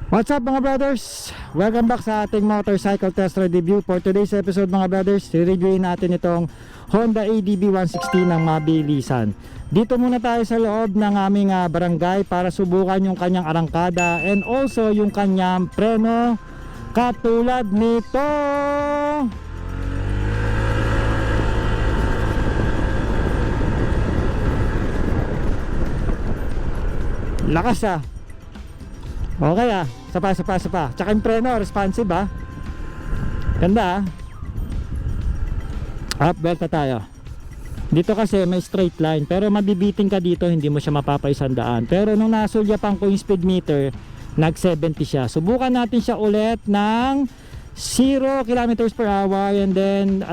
What's up mga brothers? Welcome back sa ating motorcycle test ride review. For today's episode mga brothers, i-reviewin natin itong Honda ADB 160 ng mabilisan. Dito muna tayo sa loob ng aming barangay para subukan yung kanyang arangkada and also yung kanyang preno katulad nito. Lakas ah. Okay ah, sapa. Tsaka yung preno, responsive ah. Ganda ah. Up belt na tayo. Dito kasi may straight line, pero mabibiting ka dito, hindi mo siya mapapaisandaan. Pero nung nasulyapan ko yung speed meter, nag 70 siya. Subukan natin siya ulit ng 0 kilometers per hour and then